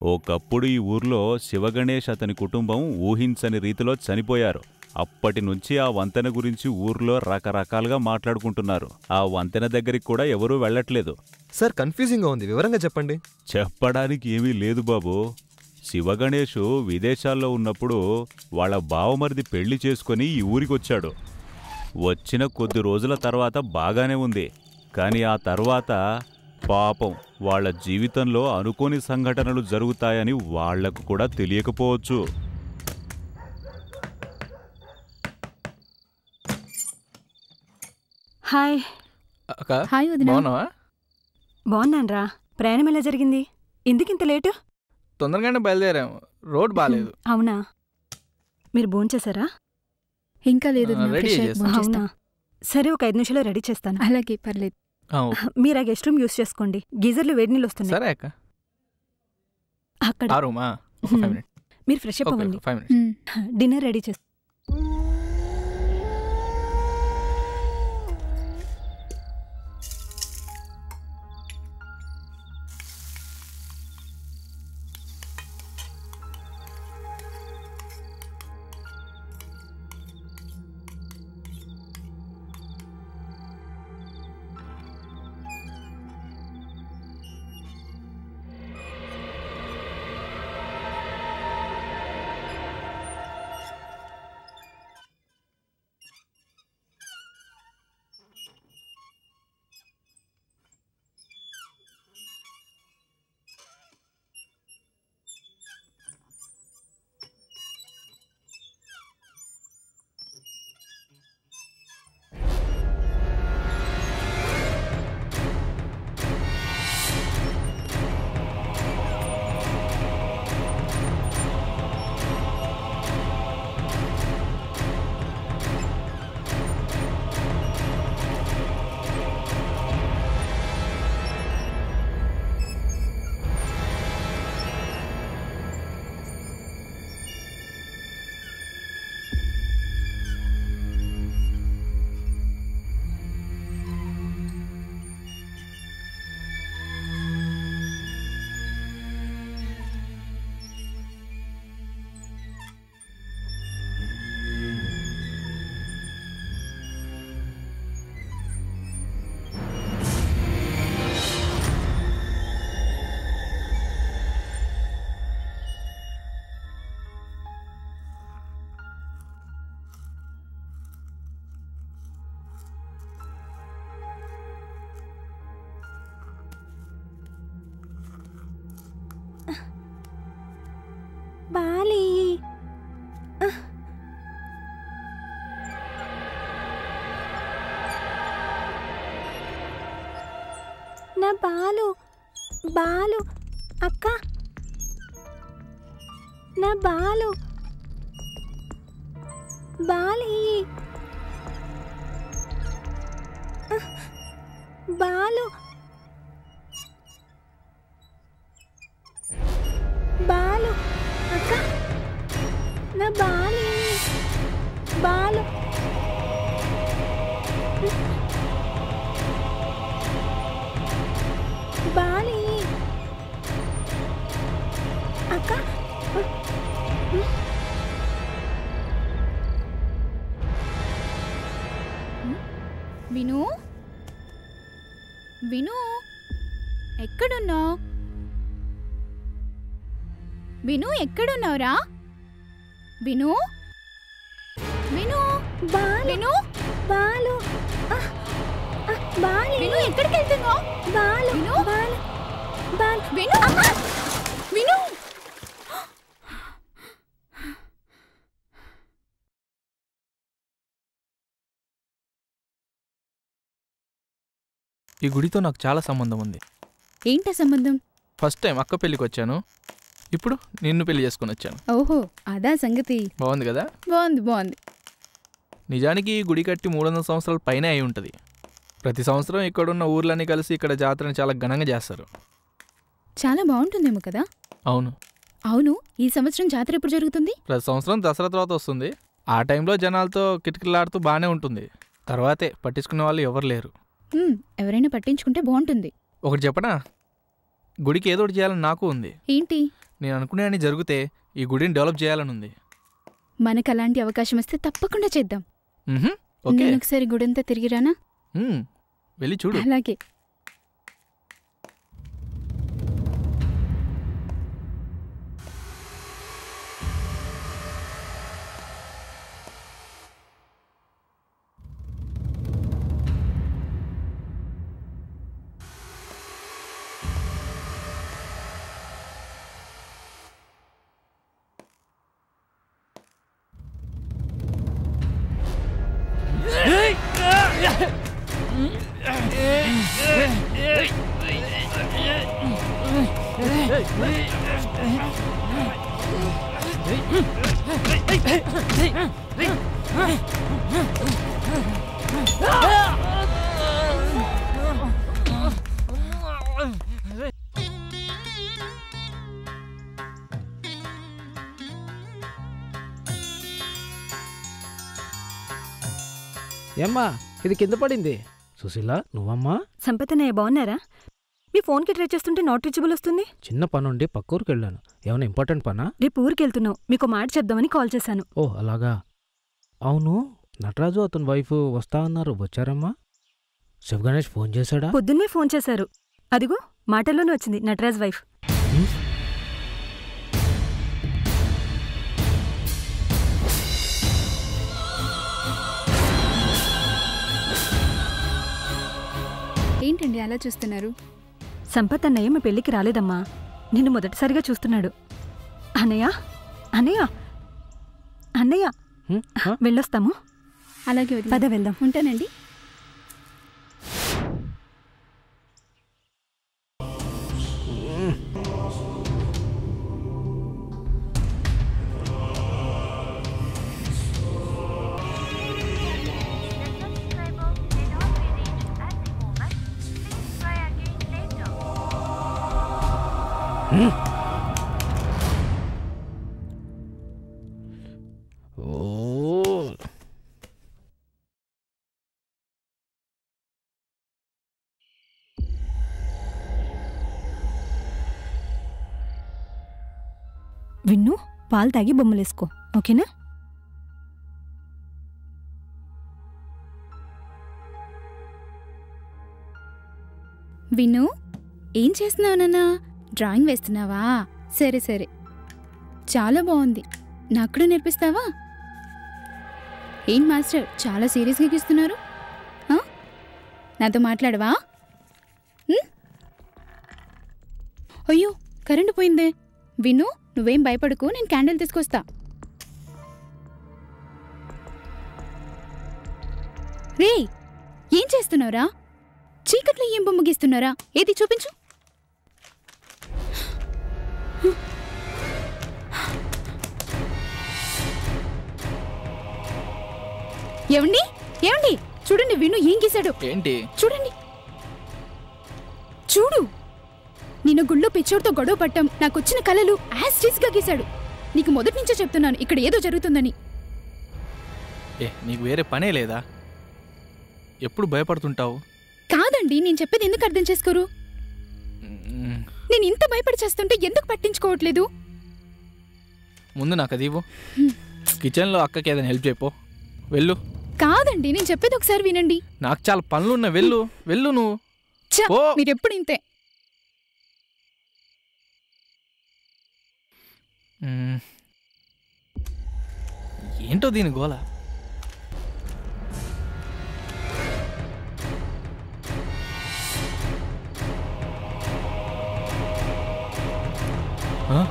ఒకప్పుడు ఈ ఊర్లో శివగణేష్ అతని కుటుంబం ఊహించని రీతిలో చనిపోయారు. అప్పటినుంచి ఆ వంతెన గురించి ఊర్లో రకరకాలుగా మాట్లాడుకుంటున్నారు. ఆ వంతెన దగ్గరికి కూడా ఎవరూ వెళ్ళట్లేదు. సార్ కన్ఫ్యూజింగ్గా ఉంది, వివరంగా చెప్పండి. చెప్పడానికి ఏమీ లేదు బాబు. శివగణేషు విదేశాల్లో ఉన్నప్పుడు వాళ్ళ బావమరిది పెళ్లి చేసుకుని ఈ ఊరికొచ్చాడు. వచ్చిన కొద్ది రోజుల తర్వాత బాగానే ఉంది. కానీ ఆ తర్వాత పాపం వాళ్ళ జీవితంలో అనుకోని సంఘటనలు జరుగుతాయని వాళ్లకు కూడా తెలియకపోవచ్చు. హాయ్. హాయ్ వదినా. బాగున్నానరా. ప్రయాణం ఎలా జరిగింది? ఎందుకింత లేటు? తొందరగానే బయలుదేరాం, రోడ్ బాగాలేదు. అవునా? మీరు భోంచేశారా? ఇంకా లేదు. అవునా, సరే, ఒక 5 నిమిషాలు రెడీ చేస్తాను. అలాగే, పర్లేదు. మీరు ఆ గెస్ట్ రూమ్ యూస్ చేసుకోండి. గీజర్లు వేడి నీళ్ళు వస్తున్నాయి. సరే అక్క. అక్కడ మీరు ఫ్రెష్ అప్ అవ్వండి. డిన్నర్ రెడీ చేస్తాను. బాలి, నా బాలు, బాలు అక్క, నా బాలు, బాలి, బాలు, బాలు అక్క, నా బాలి, బాలు, బాలి అక్క. విను, విను, ఎక్కడున్నావు? విను, ఎక్కడున్నావురా? విను, విను, విను, బాలు, బాలి, విను, ఎక్కడికి వెళ్తున్నావు? బాలు, విను, బాలు, బాలు, విను, విను. ఈ గుడితో నాకు చాలా సంబంధం ఉంది. ఏంట సంబంధం? ఫస్ట్ టైం అక్క పెళ్ళికి వచ్చాను, ఇప్పుడు నిన్ను పెళ్లి చేసుకుని వచ్చాను. ఓహో, అదా సంగతి. బాగుంది కదా? బాగుంది, బాగుంది. నిజానికి ఈ గుడి కట్టి 300 సంవత్సరాల పైనే అయి ఉంటుంది. ప్రతి సంవత్సరం ఇక్కడున్న ఊర్లన్నీ కలిసి ఇక్కడ జాతరని చాలా ఘనంగా చేస్తారు. చాలా బాగుంటుందేమో కదా? అవును. అవును, ఈ సంవత్సరం జాతర ఎప్పుడు జరుగుతుంది? ప్రతి సంవత్సరం దసరా తర్వాత వస్తుంది. ఆ టైంలో జనాలతో కిటకిలాడుతూ బాగానే ఉంటుంది. తర్వాతే పట్టించుకునే వాళ్ళు ఎవరు లేరు. ఎవరైనా పట్టించుకుంటే బాగుంటుంది. ఒకటి చెప్పనా, గుడికి ఏదో ఒకటి చేయాలని నాకు ఉంది. ఏంటి? నేను అనుకునే అని జరిగితే ఈ గుడిని డెవలప్ చేయాలని ఉంది. మనకు అలాంటి అవకాశం వస్తే తప్పకుండా చేద్దాం. ఓకే, నేను ఒకసారి గుడంతా తిరిగిరానా? వెళ్ళి చూడు. అలాగే. ఏమ్మా ఇది కింద పడింది. సుశీల నువ్వమ్మా? సంపతన్నయ్య బాగున్నారా? మీ ఫోన్కి ట్రై చేస్తుంటే నాట్ రీచబుల్ వస్తుంది. చిన్న పనుండి పక్కూరికి వెళ్ళాను. ఏమైనా ఇంపార్టెంట్ పనా? రేపు ఊరికెళ్తున్నావు, మీకు మాట చెప్దామని కాల్ చేశాను. ఓ అలాగా. అవును, నటరాజు అతని వైఫ్ వస్తా అన్నారు, వచ్చారమ్మా? శివగణేష్ ఫోన్ చేశాడా? పొద్దున్నే ఫోన్ చేశారు. అదిగో మాటల్లోనే వచ్చింది నటరాజ్ వైఫ్. ఏంటండి అలా చూస్తున్నారు? సంపత్ అన్నయ్య మీ పెళ్లికి రాలేదమ్మా, నిన్ను మొదటిసారిగా చూస్తున్నాడు. అన్నయ్య అన్నయ్య అన్నయ్య వెళ్ళొస్తాము. అలాగే పద వెళ్దాం. ఉంటానండి. విన్ను, పాలు తాగి బొమ్మలేసుకో, ఓకేనా? విను, ఏం చేస్తున్నావు నాన్న? డ్రాయింగ్ వేస్తున్నావా? సరే సరే, చాలా బాగుంది. నాకు కూడా నేర్పిస్తావా? ఏం మాస్టర్ చాలా సీరియస్గా గీస్తున్నారు? నాతో మాట్లాడవా? అయ్యో కరెంటు పోయిందే. విను, నువ్వేం భయపడకు, నేను క్యాండిల్ తీసుకొస్తా. రే, ఏం చేస్తున్నావురా? చీకట్లో ఏం బొమ్మ గీస్తున్నారా? ఏది చూపించు. ఏమండి ఏమండి, చూడండి విను ఏం గీశాడు. ఏంటి? చూడండి, చూడు. నిన్న గుళ్ళో పిచ్చోడితో గొడవ పట్టం, నాకొచ్చిన కలలు యాస్టీస్గా గీశాడు. నీకు మొదటి నుంచే చెప్తున్నాను ఇక్కడ ఏదో జరుగుతుందని. నీకు వేరే పనే లేదా? ఎప్పుడు భయపడుతుంటావు? కాదండి, నేను చెప్పేది ఎందుకు అర్థం చేసుకోరు? నేను ఇంత భయపడి చేస్తుంటే ఎందుకు పట్టించుకోవట్లేదు? ముందు నాకు అది ఇవ్వు. కిచెన్లో అక్కకి ఏదైనా హెల్ప్ చేయపో. వెళ్ళు. కాదండి, నేను చెప్పేది ఒకసారి వినండి. నాకు చాలా పనులున్నా. వెళ్ళు వెళ్ళు నువ్వు. మీరెప్పుడు ఇంతే. ఏంటో దీని గోల. Huh?